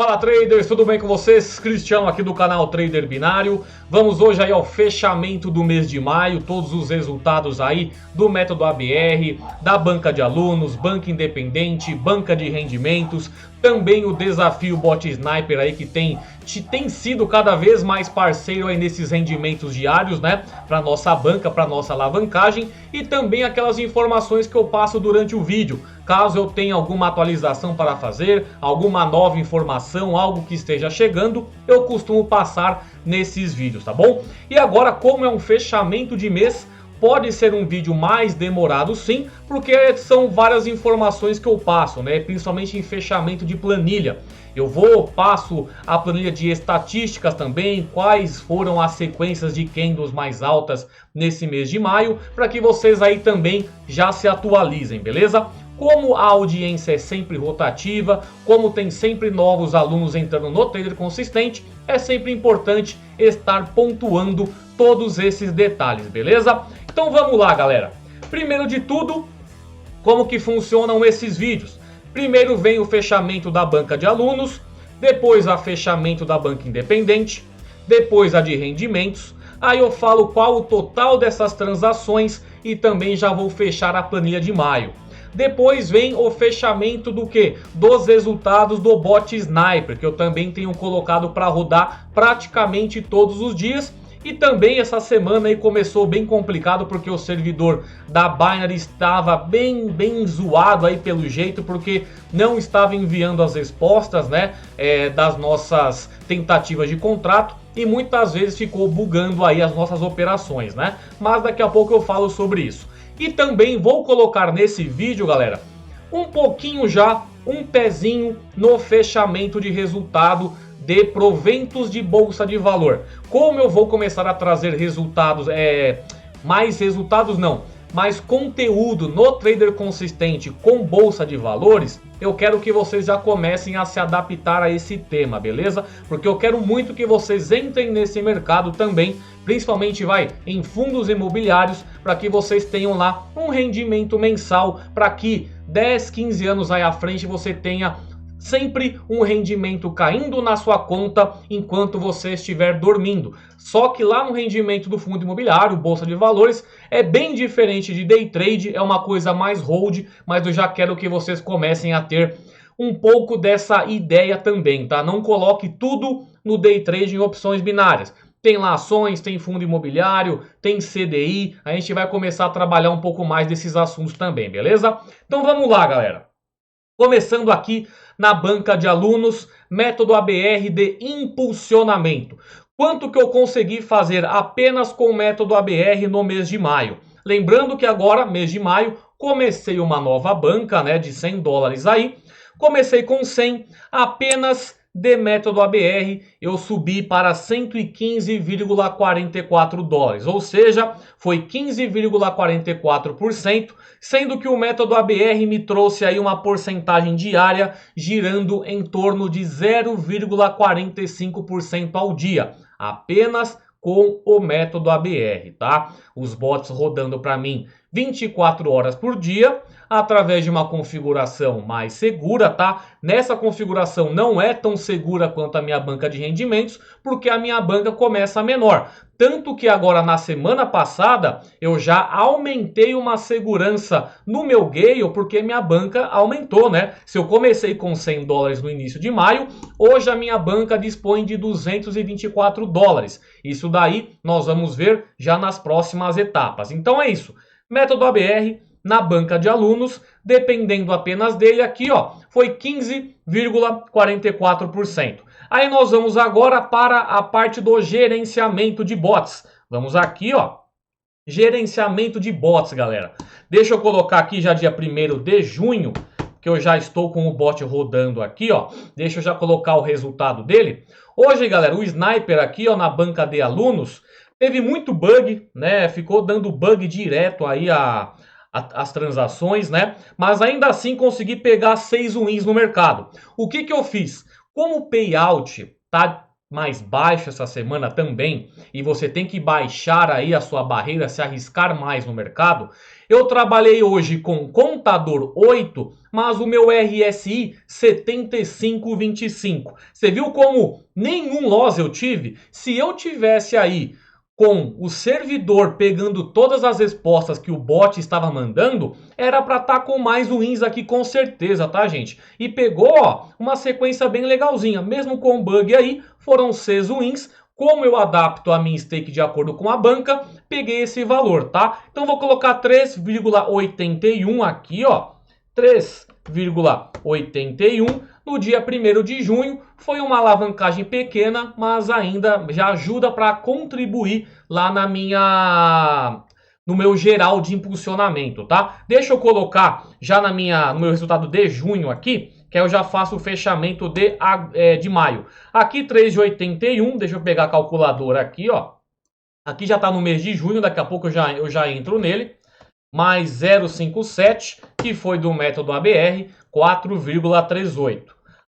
Fala traders, tudo bem com vocês? Cristiano aqui do canal Trader Binário. Vamos hoje aí ao fechamento do mês de maio, todos os resultados aí do método ABR, da banca de alunos, banca independente, banca de rendimentos, também o desafio Bot Sniper aí que tem sido cada vez mais parceiro aí nesses rendimentos diários, né? Para nossa banca, para nossa alavancagem e também aquelas informações que eu passo durante o vídeo. Caso eu tenha alguma atualização para fazer, alguma nova informação, algo que esteja chegando, eu costumo passar nesses vídeos, tá bom? E agora, como é um fechamento de mês, pode ser um vídeo mais demorado sim, porque são várias informações que eu passo, né? Principalmente em fechamento de planilha. Passo a planilha de estatísticas também, quais foram as sequências de candles mais altas nesse mês de maio, para que vocês aí também já se atualizem, beleza? Como a audiência é sempre rotativa, como tem sempre novos alunos entrando no Trader Consistente, é sempre importante estar pontuando todos esses detalhes, beleza? Então vamos lá, galera. Primeiro de tudo, como que funcionam esses vídeos? Primeiro vem o fechamento da banca de alunos, depois o fechamento da banca independente, depois a de rendimentos. Aí eu falo qual o total dessas transações e também já vou fechar a planilha de maio. Depois vem o fechamento do que? Dos resultados do Bot Sniper, que eu também tenho colocado para rodar praticamente todos os dias. E também essa semana aí começou bem complicado porque o servidor da Binary estava bem zoado aí pelo jeito, porque não estava enviando as respostas, né, das nossas tentativas de contrato e muitas vezes ficou bugando aí as nossas operações, né? Mas daqui a pouco eu falo sobre isso. E também vou colocar nesse vídeo, galera, um pouquinho já, um pezinho no fechamento de resultado de proventos de bolsa de valor. Como eu vou começar a trazer resultados, mais conteúdo no Trader Consistente com bolsa de valores, eu quero que vocês já comecem a se adaptar a esse tema, beleza? Porque eu quero muito que vocês entrem nesse mercado também, principalmente em fundos imobiliários, para que vocês tenham lá um rendimento mensal, para que 10, 15 anos aí à frente você tenha sempre um rendimento caindo na sua conta enquanto você estiver dormindo. Só que lá no rendimento do fundo imobiliário, bolsa de valores, é bem diferente de day trade, é uma coisa mais hold, mas eu já quero que vocês comecem a ter um pouco dessa ideia também, tá? Não coloque tudo no day trade em opções binárias. Tem lá ações, tem fundo imobiliário, tem CDI, a gente vai começar a trabalhar um pouco mais desses assuntos também, beleza? Então vamos lá, galera. Começando aqui na banca de alunos, método ABR de impulsionamento. Quanto que eu consegui fazer apenas com o método ABR no mês de maio? Lembrando que agora, mês de maio, comecei uma nova banca, né, de 100 dólares aí. Comecei com 100, apenas de método ABR eu subi para 115,44 dólares, ou seja, foi 15,44%, sendo que o método ABR me trouxe aí uma porcentagem diária girando em torno de 0,45% ao dia, apenas com o método ABR, tá? Os bots rodando para mim 24 horas por dia, através de uma configuração mais segura, tá? Nessa configuração não é tão segura quanto a minha banca de rendimentos, porque a minha banca começa menor. Tanto que agora na semana passada eu já aumentei uma segurança no meu Gale, porque minha banca aumentou, né? Se eu comecei com 100 dólares no início de maio, hoje a minha banca dispõe de 224 dólares. Isso daí nós vamos ver já nas próximas etapas. Então é isso. Método ABR na banca de alunos, dependendo apenas dele aqui, ó, foi 15,44%. Aí nós vamos agora para a parte do gerenciamento de bots. Vamos aqui, ó, gerenciamento de bots, galera. Deixa eu colocar aqui já dia 1º de junho, que eu já estou com o bot rodando aqui, ó. Deixa eu já colocar o resultado dele. Hoje, galera, o Sniper aqui, ó, na banca de alunos, teve muito bug, né? Ficou dando bug direto aí as transações, né? Mas ainda assim consegui pegar 6 wins no mercado. O que que eu fiz? Como o payout tá mais baixo essa semana também, e você tem que baixar aí a sua barreira, se arriscar mais no mercado, eu trabalhei hoje com contador 8, mas o meu RSI 75,25. Você viu como nenhum loss eu tive? Se eu tivesse aí com o servidor pegando todas as respostas que o bot estava mandando, era para estar com mais wins aqui com certeza, tá, gente? E pegou, ó, uma sequência bem legalzinha, mesmo com o bug aí, foram 6 wins. Como eu adapto a minha stake de acordo com a banca, peguei esse valor, tá? Então vou colocar 3,81 aqui, ó, 3,81 no dia 1º de junho. Foi uma alavancagem pequena, mas ainda já ajuda para contribuir lá no meu geral de impulsionamento, tá? Deixa eu colocar já no meu resultado de junho aqui, que aí eu já faço o fechamento de maio. Aqui 3,81, deixa eu pegar a calculadora aqui, ó. Aqui já está no mês de junho, daqui a pouco eu já entro nele. Mais 0,57, que foi do método ABR, 4,38.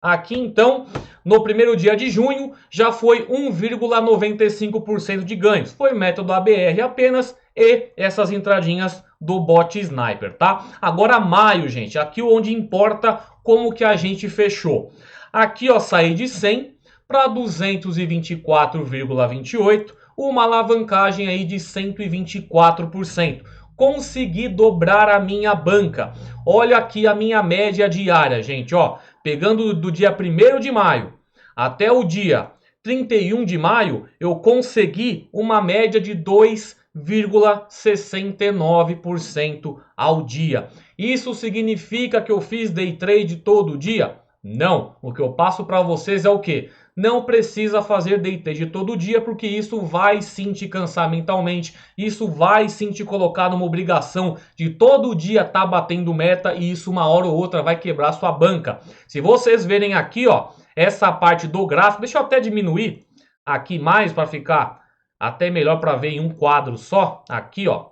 Aqui então, no primeiro dia de junho, já foi 1,95% de ganhos. Foi método ABR apenas e essas entradinhas do bot Sniper, tá? Agora maio, gente, aqui onde importa como que a gente fechou. Aqui, ó, saí de 100 para 224,28, uma alavancagem aí de 124%. Consegui dobrar a minha banca. Olha aqui a minha média diária, gente, ó. Pegando do dia 1º de maio até o dia 31 de maio, eu consegui uma média de 2,69% ao dia. Isso significa que eu fiz day trade todo dia? Não. O que eu passo para vocês é o quê? Não precisa fazer day trade todo dia, porque isso vai sim te cansar mentalmente, isso vai sim te colocar numa obrigação de todo dia estar batendo meta, e isso uma hora ou outra vai quebrar sua banca. Se vocês verem aqui, ó, essa parte do gráfico, deixa eu até diminuir aqui mais para ficar até melhor para ver em um quadro só. Aqui, ó, um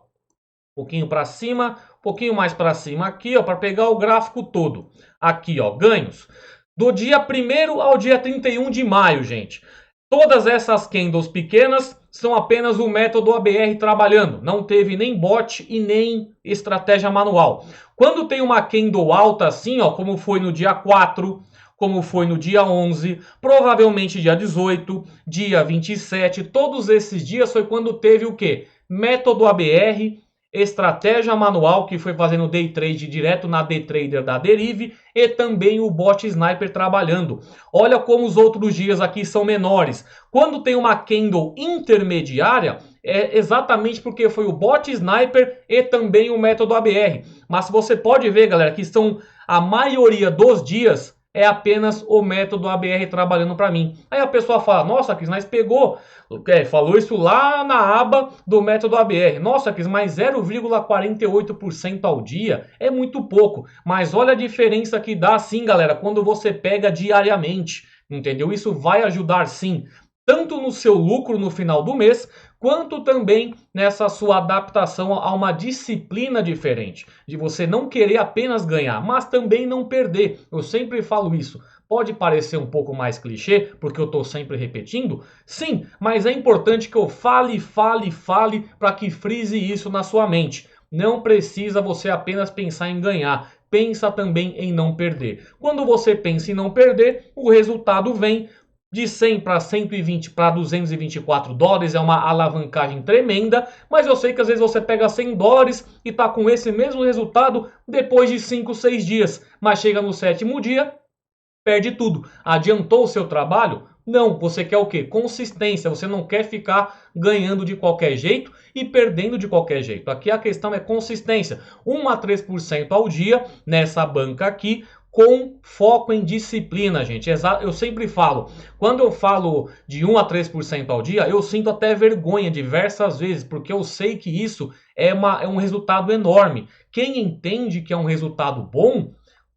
pouquinho para cima, um pouquinho mais para cima aqui, ó, para pegar o gráfico todo. Aqui, ó, ganhos do dia 1º ao dia 31 de maio, gente. Todas essas candles pequenas são apenas o método ABR trabalhando. Não teve nem bot e nem estratégia manual. Quando tem uma candle alta assim, ó, como foi no dia 4, como foi no dia 11, provavelmente dia 18, dia 27, todos esses dias foi quando teve o quê? Método ABR, estratégia manual, que foi fazendo day trade direto na Dtrader da Derive, e também o bot Sniper trabalhando. Olha como os outros dias aqui são menores. Quando tem uma candle intermediária, é exatamente porque foi o bot Sniper e também o método ABR. Mas você pode ver, galera, que são a maioria dos dias é apenas o método ABR trabalhando para mim. Aí a pessoa fala, nossa, Cris, mas pegou, falou isso lá na aba do método ABR. Nossa, Cris, mas 0,48% ao dia é muito pouco. Mas olha a diferença que dá sim, galera, quando você pega diariamente, entendeu? Isso vai ajudar sim, tanto no seu lucro no final do mês, quanto também nessa sua adaptação a uma disciplina diferente, de você não querer apenas ganhar, mas também não perder. Eu sempre falo isso. Pode parecer um pouco mais clichê, porque eu estou sempre repetindo? Sim, mas é importante que eu fale para que frise isso na sua mente. Não precisa você apenas pensar em ganhar. Pensa também em não perder. Quando você pensa em não perder, o resultado vem. De 100 para 120 para 224 dólares é uma alavancagem tremenda, mas eu sei que às vezes você pega 100 dólares e está com esse mesmo resultado depois de 5, 6 dias, mas chega no 7º dia, perde tudo. Adiantou o seu trabalho? Não, você quer o quê? Consistência, você não quer ficar ganhando de qualquer jeito e perdendo de qualquer jeito. Aqui a questão é consistência, 1 a 3% ao dia nessa banca aqui, com foco em disciplina, gente. Eu sempre falo, quando eu falo de 1 a 3% ao dia, eu sinto até vergonha diversas vezes, porque eu sei que isso é um resultado enorme. Quem entende que é um resultado bom,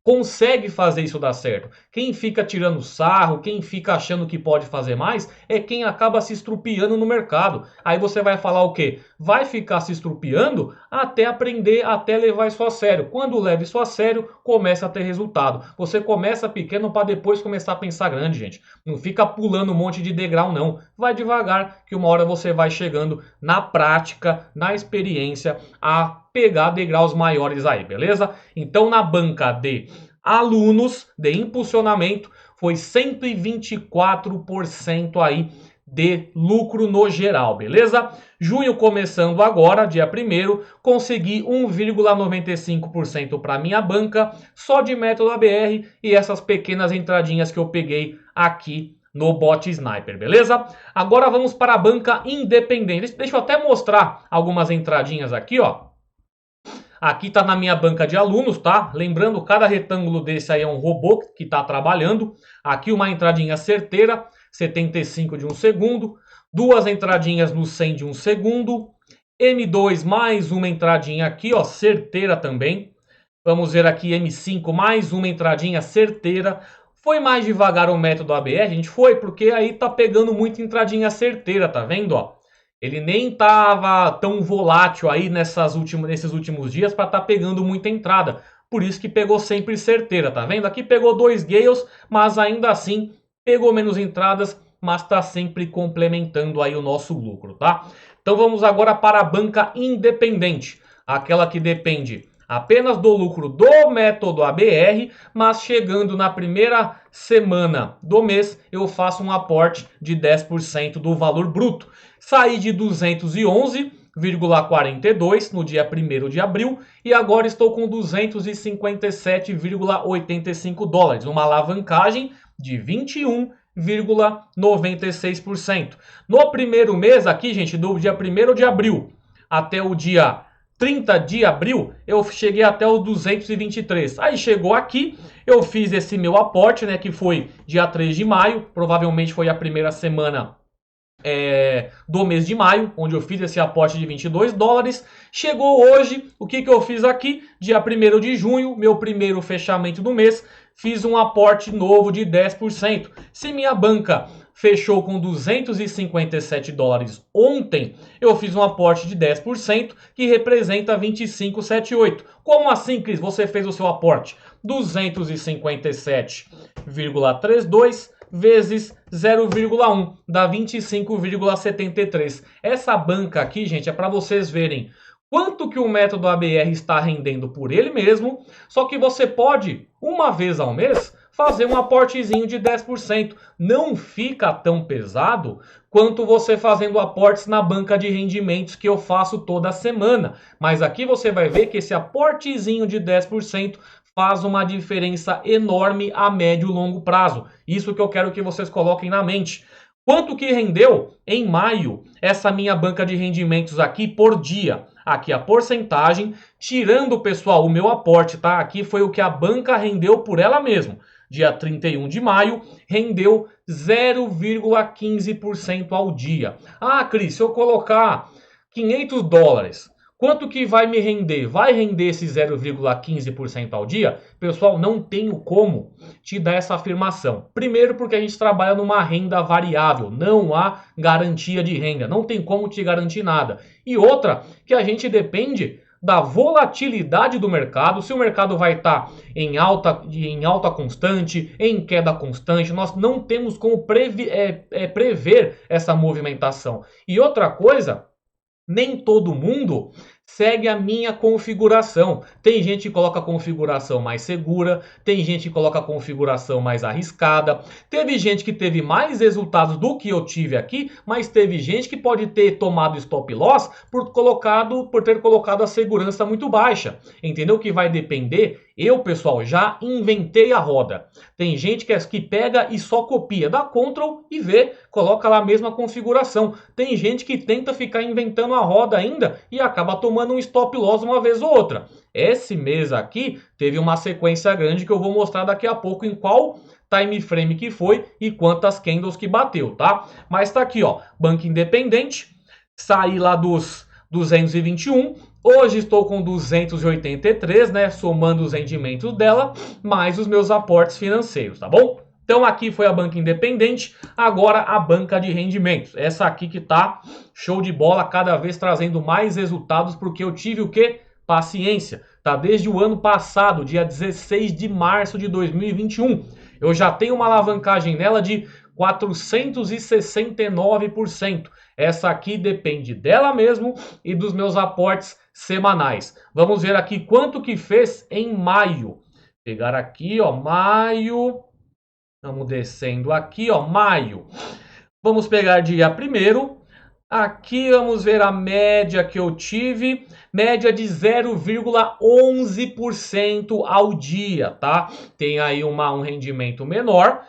consegue fazer isso dar certo. Quem fica tirando sarro, quem fica achando que pode fazer mais, é quem acaba se estrupiando no mercado. Aí você vai falar o quê? Vai ficar se estrupiando até aprender, até levar isso a sério. Quando leva isso a sério, começa a ter resultado. Você começa pequeno para depois começar a pensar grande, gente. Não fica pulando um monte de degrau, não. Vai devagar, que uma hora você vai chegando na prática, na experiência, a pegar degraus maiores aí, beleza? Então na banca de alunos de impulsionamento foi 124% aí de lucro no geral, beleza? Junho começando agora, dia 1º, consegui 1,95% para minha banca, só de método ABR e essas pequenas entradinhas que eu peguei aqui no bot Sniper, beleza? Agora vamos para a banca independente. Deixa eu até mostrar algumas entradinhas aqui, ó. Aqui está na minha banca de alunos, tá? Lembrando, cada retângulo desse aí é um robô que está trabalhando. Aqui uma entradinha certeira, 75 de 1 segundo. Duas entradinhas no 100 de 1 segundo. M2 mais uma entradinha aqui, ó, certeira também. Vamos ver aqui M5 mais uma entradinha certeira. Foi mais devagar o método ABR, gente? Foi, porque aí tá pegando muita entradinha certeira, tá vendo, ó? Ele nem estava tão volátil aí nesses últimos dias para estar pegando muita entrada. Por isso que pegou sempre certeira, tá vendo? Aqui pegou 2 Gales, mas ainda assim pegou menos entradas, mas está sempre complementando aí o nosso lucro, tá? Então vamos agora para a banca independente. Aquela que depende apenas do lucro do método ABR, mas chegando na primeira semana do mês eu faço um aporte de 10% do valor bruto. Saí de 211,42 no dia 1º de abril e agora estou com 257,85 dólares, uma alavancagem de 21,96%. No primeiro mês aqui, gente, do dia 1º de abril até o dia 30 de abril, eu cheguei até os 223. Aí chegou aqui, eu fiz esse meu aporte, né, que foi dia 3 de maio, provavelmente foi a primeira semana do mês de maio, onde eu fiz esse aporte de 22 dólares. Chegou hoje, o que eu fiz aqui? Dia 1º de junho, meu primeiro fechamento do mês, fiz um aporte novo de 10%. Se minha banca fechou com 257 dólares ontem, eu fiz um aporte de 10%, que representa 25,78. Como assim, Cris? Você fez o seu aporte? 257,32 vezes 0,1, dá 25,73. Essa banca aqui, gente, é para vocês verem quanto que o método ABR está rendendo por ele mesmo, só que você pode, uma vez ao mês, fazer um aportezinho de 10%. Não fica tão pesado quanto você fazendo aportes na banca de rendimentos que eu faço toda semana. Mas aqui você vai ver que esse aportezinho de 10% faz uma diferença enorme a médio e longo prazo. Isso que eu quero que vocês coloquem na mente. Quanto que rendeu em maio essa minha banca de rendimentos aqui por dia? Aqui a porcentagem, tirando, pessoal, o meu aporte, tá? Aqui foi o que a banca rendeu por ela mesma. Dia 31 de maio, rendeu 0,15% ao dia. Ah, Cris, se eu colocar 500 dólares, quanto que vai me render? Vai render esse 0,15% ao dia? Pessoal, não tenho como te dar essa afirmação. Primeiro porque a gente trabalha numa renda variável, não há garantia de renda, não tem como te garantir nada. E outra, que a gente depende da volatilidade do mercado, se o mercado vai estar em alta constante, em queda constante, nós não temos como prever essa movimentação. E outra coisa, nem todo mundo segue a minha configuração. Tem gente que coloca a configuração mais segura, tem gente que coloca a configuração mais arriscada. Teve gente que teve mais resultados do que eu tive aqui, mas teve gente que pode ter tomado stop loss por ter colocado a segurança muito baixa. Entendeu? Que vai depender. Eu, pessoal, já inventei a roda. Tem gente que pega e só copia, dá Ctrl e V, coloca lá a mesma configuração. Tem gente que tenta ficar inventando a roda ainda e acaba tomando um stop loss uma vez ou outra. Esse mês aqui teve uma sequência grande que eu vou mostrar daqui a pouco em qual time frame que foi e quantas candles que bateu, tá? Mas tá aqui, ó, banca independente, saí lá dos 221, Hoje estou com 283, né, somando os rendimentos dela, mais os meus aportes financeiros, tá bom? Então aqui foi a banca independente, agora a banca de rendimentos. Essa aqui que tá show de bola, cada vez trazendo mais resultados, porque eu tive o quê? Paciência, tá? Desde o ano passado, dia 16 de março de 2021. Eu já tenho uma alavancagem nela de 469%. Essa aqui depende dela mesmo e dos meus aportes semanais. Vamos ver aqui quanto que fez em maio. Pegar aqui, ó, maio. Vamos descendo aqui, ó, maio. Vamos pegar dia 1º. Aqui vamos ver a média que eu tive, média de 0,11% ao dia, tá? Tem aí um rendimento menor.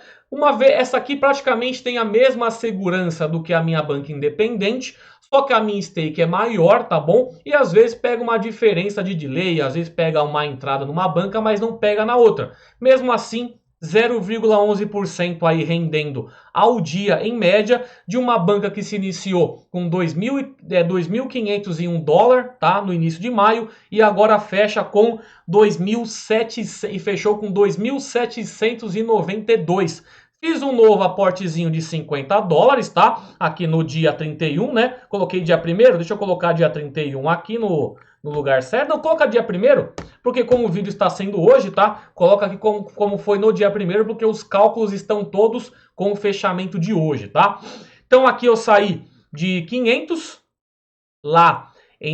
Essa aqui praticamente tem a mesma segurança do que a minha banca independente, só que a minha stake é maior, tá bom? E às vezes pega uma diferença de delay, às vezes pega uma entrada numa banca, mas não pega na outra. Mesmo assim, 0,11% aí rendendo ao dia em média, de uma banca que se iniciou com 2.501 dólar, tá? No início de maio, e agora fecha com 2.700 e fechou com 2.792. Fiz um novo aportezinho de 50 dólares, tá? Aqui no dia 31, né? Coloquei dia 1º, deixa eu colocar dia 31 aqui no lugar certo. Não, coloca dia 1º, porque como o vídeo está sendo hoje, tá? Coloca aqui como foi no dia 1º, porque os cálculos estão todos com o fechamento de hoje, tá? Então aqui eu saí de 500 lá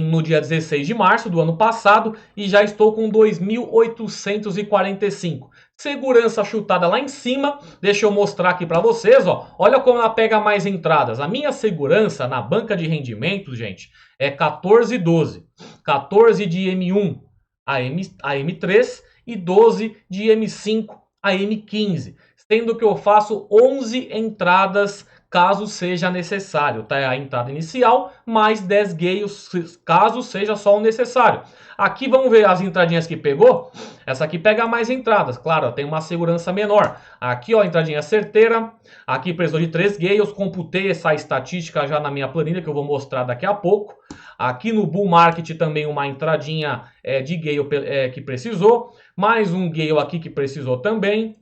no dia 16 de março do ano passado e já estou com 2.845. Segurança chutada lá em cima. Deixa eu mostrar aqui para vocês, ó. Olha como ela pega mais entradas. A minha segurança na banca de rendimentos, gente, é 14,12. 14 de M1 a M3 e 12 de M5 a M15. Sendo que eu faço 11 entradas caso seja necessário, tá? A entrada inicial, mais 10 gayos, caso seja só o necessário. Aqui vamos ver as entradinhas que pegou. Essa aqui pega mais entradas, claro, tem uma segurança menor. Aqui, ó, entradinha certeira. Aqui precisou de 3 gayos, computei essa estatística já na minha planilha, que eu vou mostrar daqui a pouco. Aqui no Bull Market também uma entradinha de gale que precisou. Mais um gale aqui que precisou também.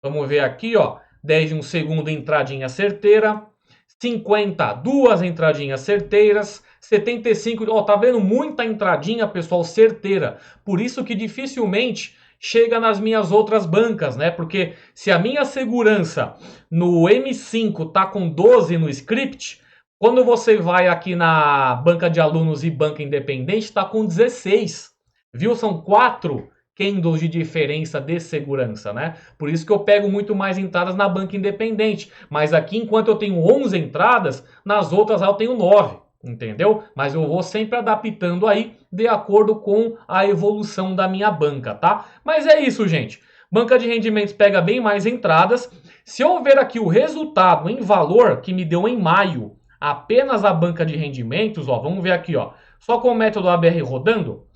Vamos ver aqui, ó. 10 de um segundo, entradinha certeira. 50, duas entradinhas certeiras. 75, ó, tá vendo? Muita entradinha, pessoal, certeira. Por isso que dificilmente chega nas minhas outras bancas, né? Porque se a minha segurança no M5 tá com 12 no script, quando você vai aqui na banca de alunos e banca independente, tá com 16. Viu? São 4 candles de diferença de segurança, né? Por isso que eu pego muito mais entradas na banca independente. Mas aqui, enquanto eu tenho 11 entradas, nas outras eu tenho 9, entendeu? Mas eu vou sempre adaptando aí de acordo com a evolução da minha banca, tá? Mas é isso, gente. Banca de rendimentos pega bem mais entradas. Se eu ver aqui o resultado em valor que me deu em maio, apenas a banca de rendimentos, ó, vamos ver aqui, ó. Só com o método ABR rodando.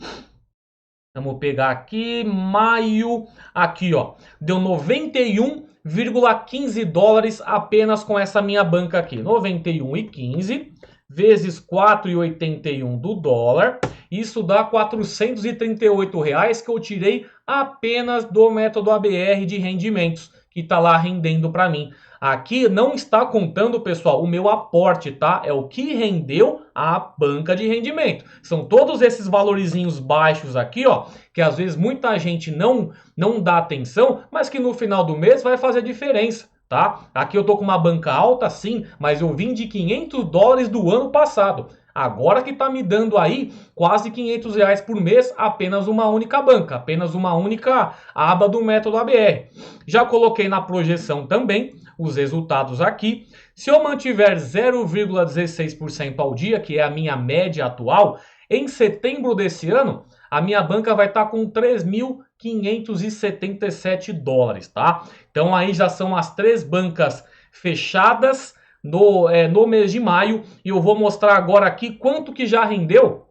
Vamos pegar aqui, maio, aqui ó, deu 91,15 dólares apenas com essa minha banca aqui. 91,15 vezes 4,81 do dólar, isso dá 438 reais que eu tirei apenas do método ABR de rendimentos, que está lá rendendo para mim. Aqui não está contando, pessoal, o meu aporte, tá? É o que rendeu a banca de rendimento. São todos esses valorizinhos baixos aqui, ó, que às vezes muita gente não dá atenção, mas que no final do mês vai fazer diferença, tá? Aqui eu tô com uma banca alta, sim, mas eu vim de 500 dólares do ano passado. Agora que tá me dando aí quase 500 reais por mês, apenas uma única banca, apenas uma única aba do método ABR. Já coloquei na projeção também os resultados aqui. Se eu mantiver 0,16% ao dia, que é a minha média atual, em setembro desse ano, a minha banca vai estar com 3.577 dólares, tá? Então aí já são as 3 bancas fechadas no mês de maio, e eu vou mostrar agora aqui quanto que já rendeu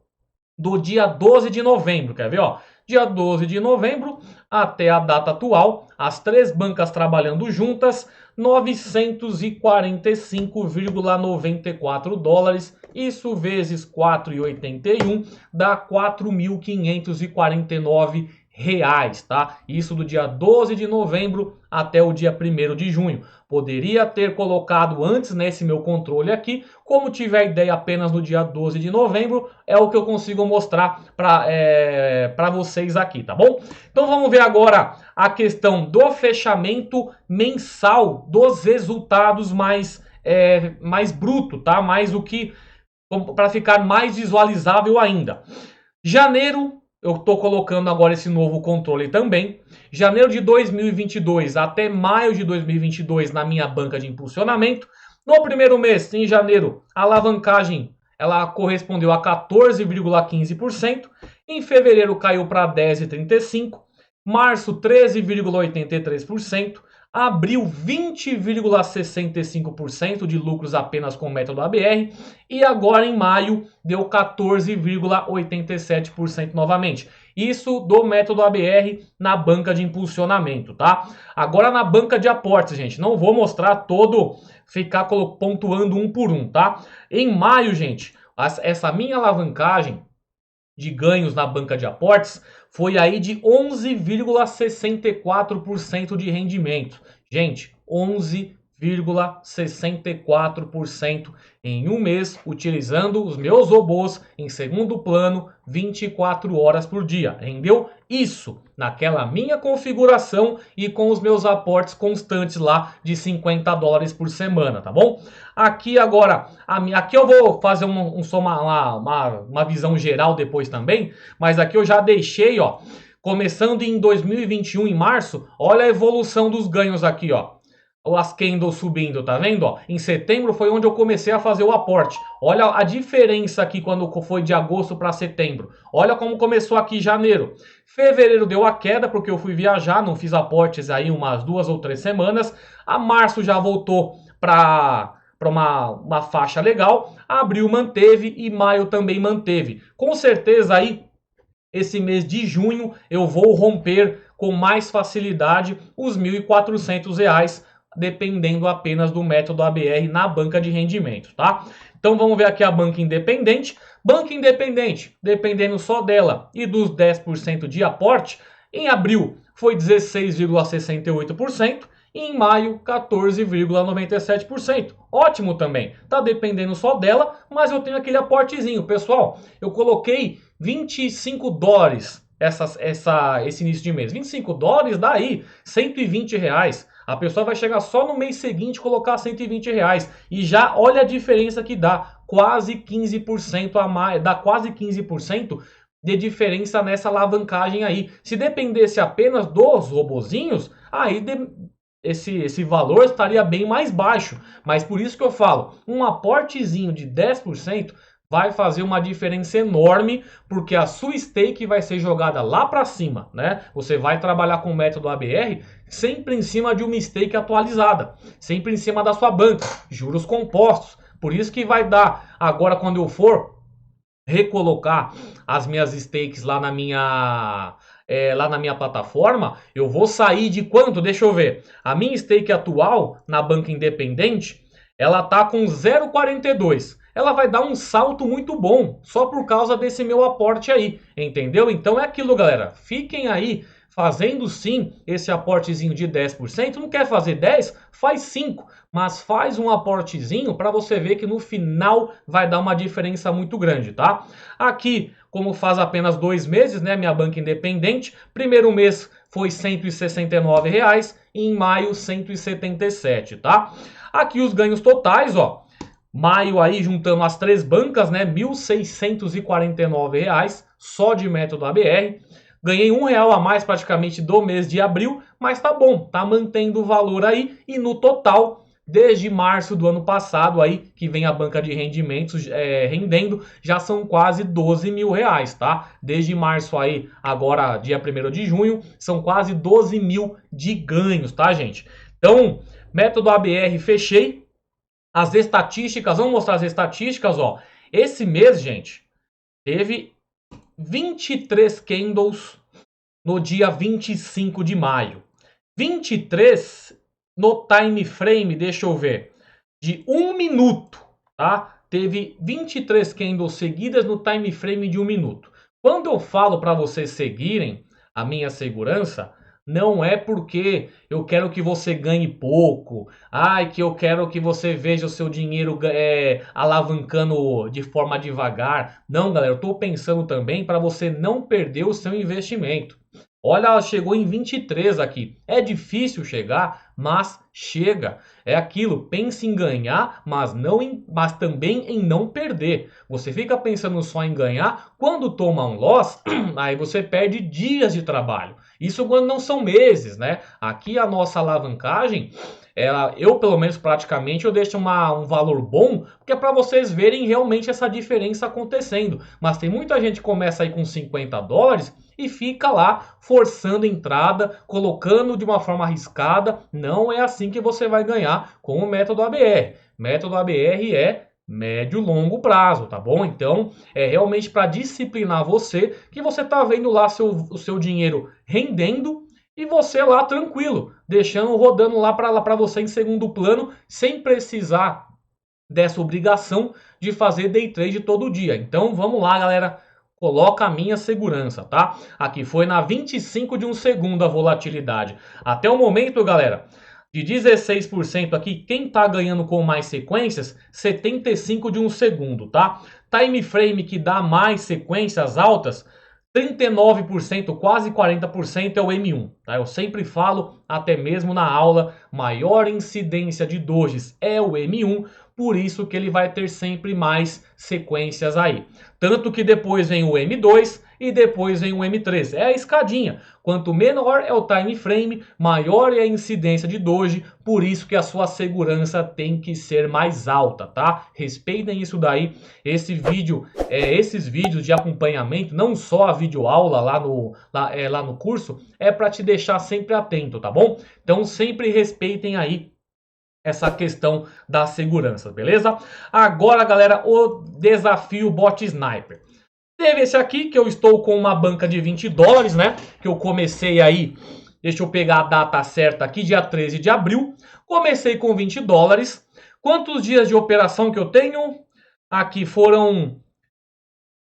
do dia 12 de novembro, quer ver, ó? Dia 12 de novembro, até a data atual, as três bancas trabalhando juntas, 945,94 dólares, isso vezes 4,81 dá 4.549 reais, tá? Isso do dia 12 de novembro até o dia 1º de junho. Poderia ter colocado antes nesse meu controle aqui, como tive a ideia apenas no dia 12 de novembro, é o que eu consigo mostrar para vocês aqui, tá bom? Então vamos ver agora a questão do fechamento mensal dos resultados mais bruto, tá? Mais o que, para ficar mais visualizável ainda. Janeiro, eu estou colocando agora esse novo controle também. Janeiro de 2022 até maio de 2022 na minha banca de impulsionamento. No primeiro mês, em janeiro, a alavancagem ela correspondeu a 14,15%. Em fevereiro caiu para 10,35%. Março, 13,83%. Abril, 20,65% de lucros apenas com o método ABR. E agora em maio deu 14,87% novamente. Isso do método ABR na banca de impulsionamento, tá? Agora na banca de aportes, gente, não vou mostrar todo, ficar pontuando um por um, tá? Em maio, gente, essa minha alavancagem de ganhos na banca de aportes foi aí de 11,64% de rendimento. Gente, 11,64% em um mês, utilizando os meus robôs em segundo plano, 24 horas por dia. Rendeu isso naquela minha configuração e com os meus aportes constantes lá de 50 dólares por semana, tá bom? Aqui agora, aqui eu vou fazer uma visão geral depois também, mas aqui eu já deixei, ó, começando em 2021, em março, olha a evolução dos ganhos aqui, ó. As candles subindo, tá vendo? Ó, em setembro foi onde eu comecei a fazer o aporte. Olha a diferença aqui quando foi de agosto para setembro. Olha como começou aqui em janeiro. Fevereiro deu a queda porque eu fui viajar, não fiz aportes aí umas 2 ou 3 semanas. A março já voltou para uma faixa legal. Abril manteve e maio também manteve. Com certeza aí esse mês de junho eu vou romper com mais facilidade os R$ 1.400, dependendo apenas do método ABR na banca de rendimento, tá? Então vamos ver aqui a banca independente. Banca independente, dependendo só dela e dos 10% de aporte, em abril foi 16,68%. E em maio, 14,97%. Ótimo também. Tá dependendo só dela, mas eu tenho aquele aportezinho. Pessoal, eu coloquei 25 dólares esse início de mês. 25 dólares dá aí 120 reais. A pessoa vai chegar só no mês seguinte e colocar 120 reais. E já olha a diferença que dá. Quase 15% a mais. Dá quase 15% de diferença nessa alavancagem aí. Se dependesse apenas dos robozinhos, aí esse valor estaria bem mais baixo. Mas por isso que eu falo, um aportezinho de 10% vai fazer uma diferença enorme, porque a sua stake vai ser jogada lá para cima, né? Você vai trabalhar com o método ABR sempre em cima de uma stake atualizada, sempre em cima da sua banca, juros compostos. Por isso que vai dar, agora quando eu for recolocar as minhas stakes lá na minha plataforma, eu vou sair de quanto? Deixa eu ver. A minha stake atual na banca independente, ela tá com 0,42. Ela vai dar um salto muito bom, só por causa desse meu aporte aí, entendeu? Então é aquilo, galera. Fiquem aí fazendo sim esse aportezinho de 10%. Não quer fazer 10? Faz 5. Mas faz um aportezinho para você ver que no final vai dar uma diferença muito grande, tá? Aqui, como faz apenas 2 meses, né, minha banca independente, primeiro mês foi R$ 169 reais, e em maio 177, tá? Aqui os ganhos totais, ó. Maio aí, juntando as 3 bancas, né, R$ 1.649 reais, só de método ABR. Ganhei R$1 a mais praticamente do mês de abril, mas tá bom, tá mantendo o valor aí. E no total, desde março do ano passado aí, que vem a banca de rendimentos rendendo, já são quase 12 mil reais, tá? Desde março aí, agora dia 1º de junho, são quase 12 mil de ganhos, tá, gente? Então, método ABR fechei. As estatísticas, vamos mostrar as estatísticas, ó. Esse mês, gente, teve 23 candles no dia 25 de maio. 23 no time frame, deixa eu ver, de 1 minuto, tá? Teve 23 candles seguidas no time frame de 1 minuto. Quando eu falo para vocês seguirem a minha segurança, não é porque eu quero que você ganhe pouco, que eu quero que você veja o seu dinheiro alavancando de forma devagar. Não, galera, eu estou pensando também para você não perder o seu investimento. Olha, ela chegou em 23 aqui. É difícil chegar, mas chega. É aquilo, pense em ganhar, mas também em não perder. Você fica pensando só em ganhar, quando toma um loss, aí você perde dias de trabalho. Isso quando não são meses, né? Aqui a nossa alavancagem, eu pelo menos praticamente eu deixo um valor bom, porque é para vocês verem realmente essa diferença acontecendo. Mas tem muita gente que começa aí com 50 dólares e fica lá forçando entrada, colocando de uma forma arriscada. Não é assim que você vai ganhar com o método ABR. Método ABR é médio e longo prazo, tá bom? Então é realmente para disciplinar você, que você tá vendo lá o seu dinheiro rendendo e você lá tranquilo, deixando rodando lá para você em segundo plano, sem precisar dessa obrigação de fazer day trade todo dia. Então vamos lá, galera. Coloca a minha segurança, tá? Aqui foi na 25 de um segundo a volatilidade. Até o momento, galera, de 16% aqui, quem tá ganhando com mais sequências, 75 de um segundo, tá? Time frame que dá mais sequências altas, 39%, quase 40% é o M1, tá? Eu sempre falo, até mesmo na aula, maior incidência de dojis é o M1, por isso que ele vai ter sempre mais sequências aí. Tanto que depois vem o M2 e depois vem o M3. É a escadinha. Quanto menor é o time frame, maior é a incidência de doji, por isso que a sua segurança tem que ser mais alta, tá? Respeitem isso daí. Esses vídeos de acompanhamento, não só a videoaula lá no curso, é para te deixar sempre atento, tá bom? Então sempre respeitem aí essa questão da segurança, beleza? Agora, galera, o desafio Bot Sniper. Teve esse aqui, que eu estou com uma banca de 20 dólares, né? Que eu comecei aí, deixa eu pegar a data certa aqui, dia 13 de abril. Comecei com 20 dólares. Quantos dias de operação que eu tenho? Aqui foram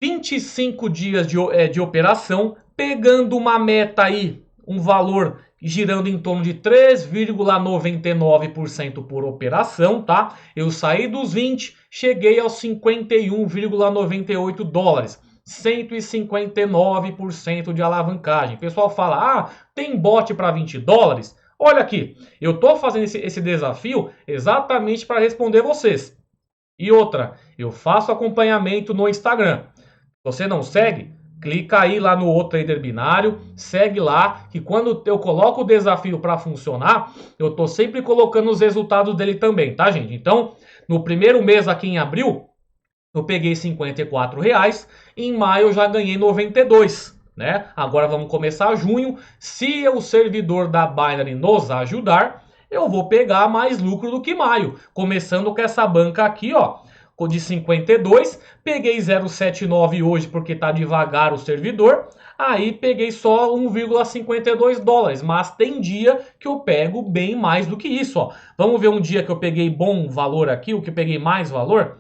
25 dias de operação, pegando uma meta aí, um valor girando em torno de 3,99% por operação, tá? Eu saí dos 20, cheguei aos 51,98 dólares. 159% de alavancagem. O pessoal fala, tem bot para 20 dólares? Olha aqui, eu tô fazendo esse desafio exatamente para responder vocês. E outra, eu faço acompanhamento no Instagram. Você não segue? Clica aí lá no outro trader binário, segue lá, que quando eu coloco o desafio para funcionar, eu tô sempre colocando os resultados dele também, tá, gente? Então, no primeiro mês aqui em abril, eu peguei R$54, em maio eu já ganhei 92, né? Agora vamos começar junho. Se o servidor da Binance nos ajudar, eu vou pegar mais lucro do que maio, começando com essa banca aqui, ó, de 52, peguei 0,79 hoje porque tá devagar o servidor, aí peguei só 1,52 dólares, mas tem dia que eu pego bem mais do que isso, ó. Vamos ver um dia que eu peguei bom valor aqui, o que eu peguei mais valor?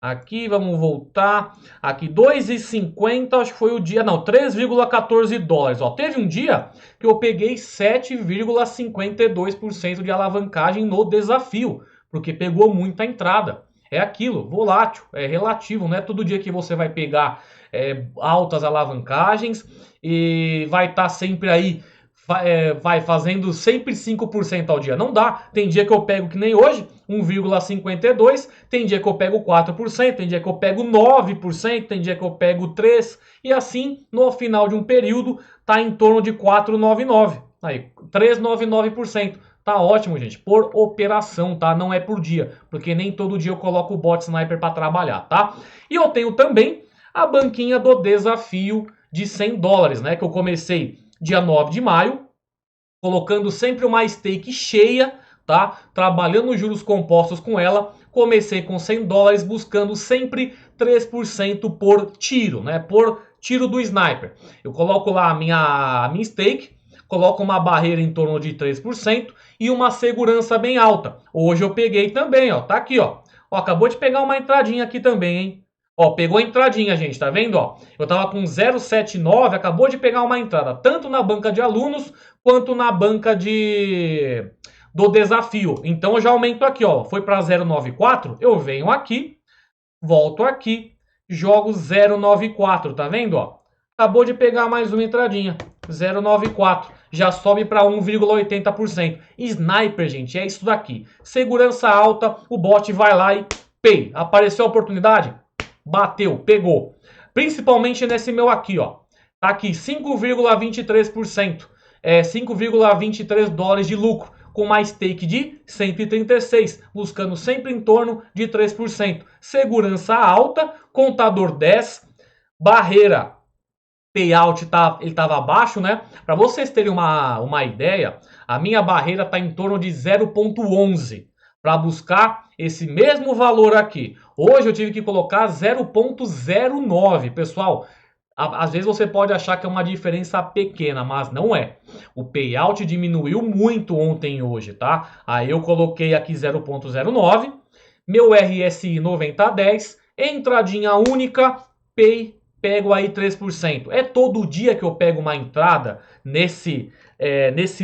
Aqui, vamos voltar, aqui 2,50, acho que foi o dia, não, 3,14 dólares, ó. Teve um dia que eu peguei 7,52% de alavancagem no desafio, porque pegou muita entrada. É aquilo, volátil, é relativo, não é todo dia que você vai pegar altas alavancagens e vai estar sempre aí, vai fazendo sempre 5% ao dia. Não dá, tem dia que eu pego que nem hoje, 1,52, tem dia que eu pego 4%, tem dia que eu pego 9%, tem dia que eu pego 3%, e assim, no final de um período, tá em torno de 4,99%, aí, 3,99%. Tá ótimo, gente, por operação, tá? Não é por dia, porque nem todo dia eu coloco o Bot Sniper para trabalhar, tá? E eu tenho também a banquinha do desafio de 100 dólares, né? Que eu comecei dia 9 de maio, colocando sempre uma stake cheia, tá? Trabalhando os juros compostos com ela. Comecei com 100 dólares, buscando sempre 3% por tiro, né? Por tiro do sniper. Eu coloco lá a minha stake, coloco uma barreira em torno de 3% e uma segurança bem alta. Hoje eu peguei também, ó, tá aqui, ó. Ó, acabou de pegar uma entradinha aqui também, hein? Ó, pegou a entradinha, gente, tá vendo, ó? Eu tava com 0,79, acabou de pegar uma entrada, tanto na banca de alunos, quanto na banca do desafio. Então eu já aumento aqui, ó, foi para 0,94, eu venho aqui, volto aqui, jogo 0,94, tá vendo, ó? Acabou de pegar mais uma entradinha, 0,94, já sobe para 1,80%. Sniper, gente, é isso daqui. Segurança alta, o bot vai lá e pay. Apareceu a oportunidade? Bateu, pegou. Principalmente nesse meu aqui, ó. Tá aqui 5,23%. 5,23 dólares de lucro. Com uma stake de 136, buscando sempre em torno de 3%. Segurança alta, contador 10, barreira payout ele estava abaixo, né? Para vocês terem uma ideia, a minha barreira está em torno de 0,11 para buscar esse mesmo valor aqui. Hoje eu tive que colocar 0,09, pessoal. Às vezes você pode achar que é uma diferença pequena, mas não é. O payout diminuiu muito ontem e hoje, tá? Aí eu coloquei aqui 0,09, meu RSI 9010, entradinha única, pego aí 3%. É todo dia que eu pego uma entrada nesse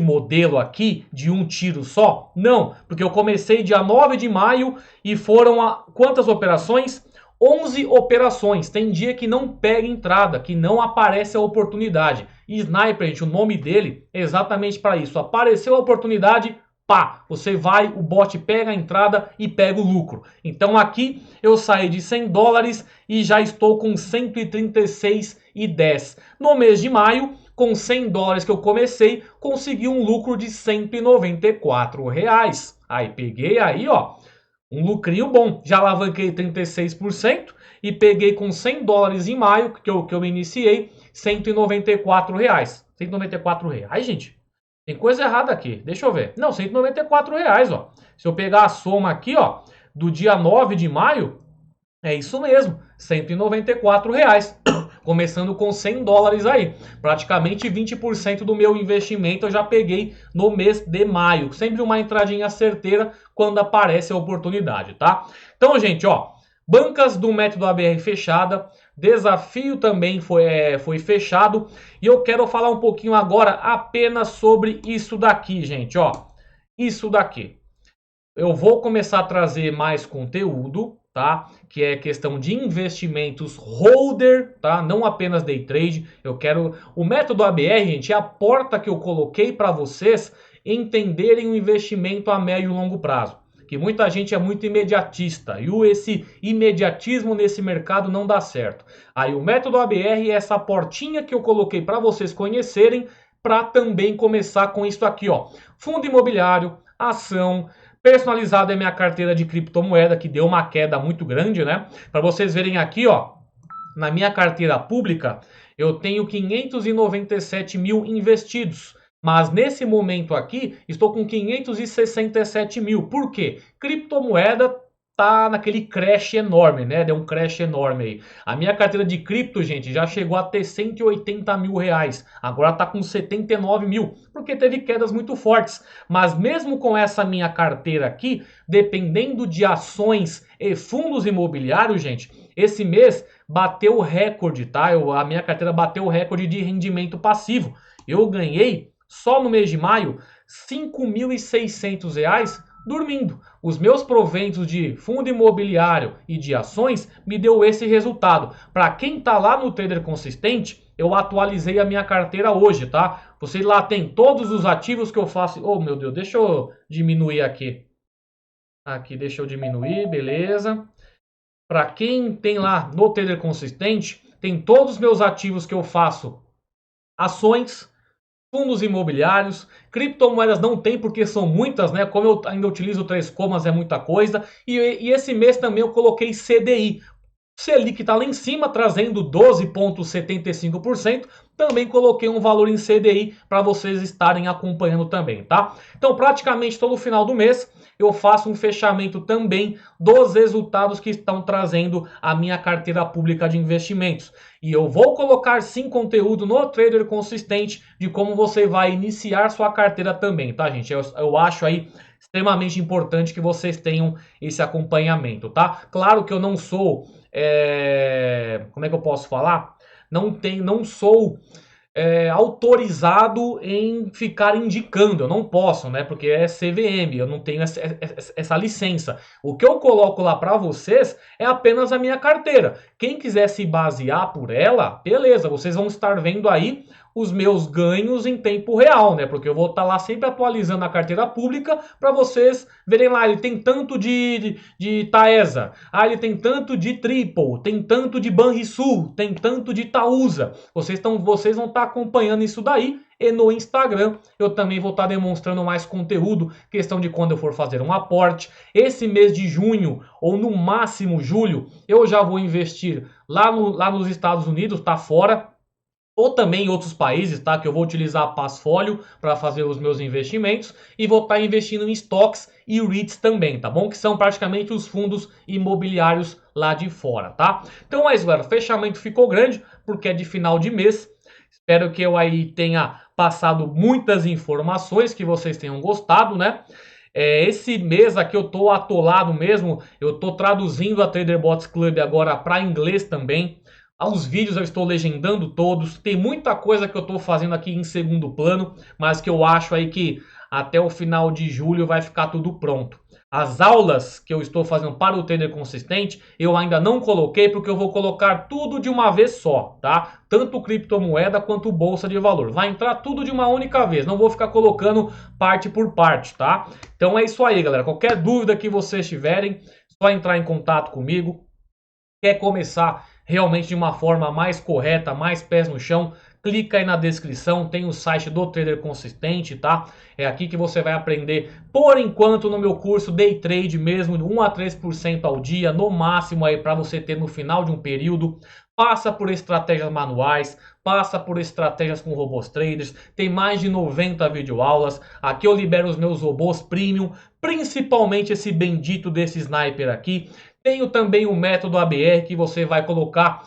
modelo aqui de um tiro só? Não, porque eu comecei dia 9 de maio e foram quantas operações? 11 operações. Tem dia que não pega entrada, que não aparece a oportunidade. E Sniper, gente, o nome dele é exatamente para isso. Apareceu a oportunidade, pá, você vai, o bot pega a entrada e pega o lucro. Então aqui eu saí de 100 dólares e já estou com 136,10. No mês de maio, com 100 dólares que eu comecei, consegui um lucro de 194 reais. Aí peguei aí, ó, um lucrinho bom. Já alavanquei 36% e peguei com 100 dólares em maio, que eu iniciei, 194 reais. 194 reais, gente. Tem coisa errada aqui. Deixa eu ver. Não, 194 reais, ó. Se eu pegar a soma aqui, ó, do dia 9 de maio, é isso mesmo. 194 reais. Começando com 100 dólares aí. Praticamente 20% do meu investimento eu já peguei no mês de maio. Sempre uma entradinha certeira quando aparece a oportunidade, tá? Então, gente, ó, bancas do método ABR fechada, desafio também foi fechado. E eu quero falar um pouquinho agora apenas sobre isso daqui, gente, ó. Isso daqui. Eu vou começar a trazer mais conteúdo, tá? Que é questão de investimentos holder, tá? Não apenas day trade. Eu quero... O método ABR, gente, é a porta que eu coloquei para vocês entenderem o investimento a médio e longo prazo. Que muita gente é muito imediatista e esse imediatismo nesse mercado não dá certo. Aí o método ABR é essa portinha que eu coloquei para vocês conhecerem, para também começar com isso aqui, ó. Fundo imobiliário, ação... Personalizado é minha carteira de criptomoeda, que deu uma queda muito grande, né? Para vocês verem aqui, ó, na minha carteira pública, eu tenho 597 mil investidos. Mas nesse momento aqui, estou com 567 mil. Por quê? Criptomoeda tá naquele crash enorme, né? Deu um crash enorme aí. A minha carteira de cripto, gente, já chegou a ter 180 mil reais. Agora tá com 79 mil, porque teve quedas muito fortes. Mas mesmo com essa minha carteira aqui, dependendo de ações e fundos imobiliários, gente, esse mês bateu o recorde, tá? A minha carteira bateu o recorde de rendimento passivo. Eu ganhei, só no mês de maio, R$ 5.600 dormindo. Os meus proventos de fundo imobiliário e de ações me deu esse resultado. Para quem está lá no Trader Consistente, eu atualizei a minha carteira hoje, tá? Você lá tem todos os ativos que eu faço. Oh, meu Deus, deixa eu diminuir aqui. Aqui, deixa eu diminuir, beleza. Para quem tem lá no Trader Consistente, tem todos os meus ativos que eu faço. Ações, fundos imobiliários, criptomoedas não tem porque são muitas, né? Como eu ainda utilizo 3 comas é muita coisa. E esse mês também eu coloquei CDI. Selic está lá em cima, trazendo 12,75%. Também coloquei um valor em CDI para vocês estarem acompanhando também, tá? Então, praticamente todo final do mês eu faço um fechamento também dos resultados que estão trazendo a minha carteira pública de investimentos. E eu vou colocar sim conteúdo no Trader Consistente de como você vai iniciar sua carteira também, tá, gente? Eu acho aí extremamente importante que vocês tenham esse acompanhamento, tá? Claro que eu não sou, como é que eu posso falar? Não sou autorizado em ficar indicando. Eu não posso, né? Porque é CVM, eu não tenho essa licença. O que eu coloco lá para vocês é apenas a minha carteira. Quem quiser se basear por ela, beleza, vocês vão estar vendo aí os meus ganhos em tempo real, né? Porque eu vou estar lá sempre atualizando a carteira pública para vocês verem lá. Ele tem tanto de Taesa, ele tem tanto de Triple, tem tanto de Banrisul, tem tanto de Itaúsa. Vocês vão estar acompanhando isso daí. E no Instagram eu também vou estar demonstrando mais conteúdo, questão de quando eu for fazer um aporte. Esse mês de junho, ou no máximo julho, eu já vou investir lá nos Estados Unidos, tá fora, ou também em outros países, tá? Que eu vou utilizar a Passfolio para fazer os meus investimentos e vou estar investindo em stocks e REITs também, tá bom? Que são praticamente os fundos imobiliários lá de fora, tá? Então é isso, galera. O fechamento ficou grande porque é de final de mês. Espero que eu aí tenha passado muitas informações, que vocês tenham gostado, né? Esse mês aqui eu tô atolado mesmo. Eu tô traduzindo a TraderBots Club agora para inglês também. Os vídeos eu estou legendando todos. Tem muita coisa que eu estou fazendo aqui em segundo plano, mas que eu acho aí que até o final de julho vai ficar tudo pronto. As aulas que eu estou fazendo para o Trader Consistente, eu ainda não coloquei porque eu vou colocar tudo de uma vez só, tá? Tanto criptomoeda quanto bolsa de valor. Vai entrar tudo de uma única vez, não vou ficar colocando parte por parte, tá? Então é isso aí, galera. Qualquer dúvida que vocês tiverem, só entrar em contato comigo. Quer começar realmente de uma forma mais correta, mais pés no chão, clica aí na descrição, tem o site do Trader Consistente, tá? É aqui que você vai aprender, por enquanto, no meu curso Day Trade mesmo, 1 a 3% ao dia, no máximo aí para você ter no final de um período. Passa por estratégias manuais, passa por estratégias com robôs traders, tem mais de 90 videoaulas. Aqui eu libero os meus robôs premium, principalmente esse bendito desse sniper aqui. Tenho também o método ABR, que você vai colocar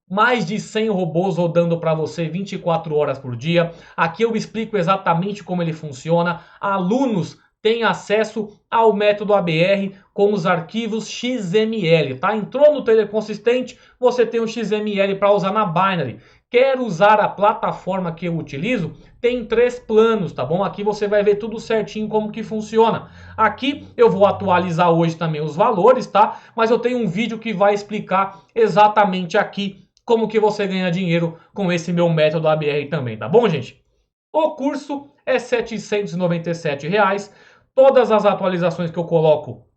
mais de 100 robôs rodando para você 24 horas por dia. Aqui eu explico exatamente como ele funciona. Alunos têm acesso ao método ABR com os arquivos XML, tá? Entrou no Trader Consistente, você tem o XML para usar na Binary. Quer usar a plataforma que eu utilizo? Tem 3 planos, tá bom? Aqui você vai ver tudo certinho como que funciona. Aqui eu vou atualizar hoje também os valores, tá? Mas eu tenho um vídeo que vai explicar exatamente aqui como que você ganha dinheiro com esse meu método ABR também, tá bom, gente? O curso é R$ 797. Todas as atualizações que eu coloco,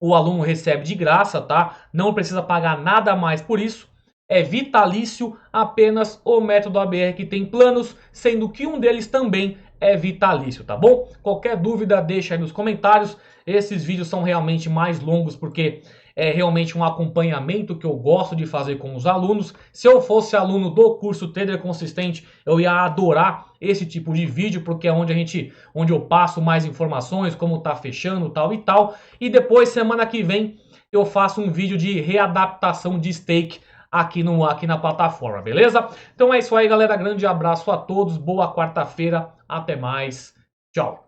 o aluno recebe de graça, tá? Não precisa pagar nada mais por isso. É vitalício, apenas o método ABR que tem planos, sendo que um deles também é vitalício, tá bom? Qualquer dúvida deixa aí nos comentários. Esses vídeos são realmente mais longos porque é realmente um acompanhamento que eu gosto de fazer com os alunos. Se eu fosse aluno do curso Trader Consistente, eu ia adorar esse tipo de vídeo, porque é onde eu passo mais informações, como tá fechando, tal e tal. E depois, semana que vem, eu faço um vídeo de readaptação de stake aqui na plataforma, beleza? Então é isso aí, galera. Grande abraço a todos. Boa quarta-feira. Até mais. Tchau.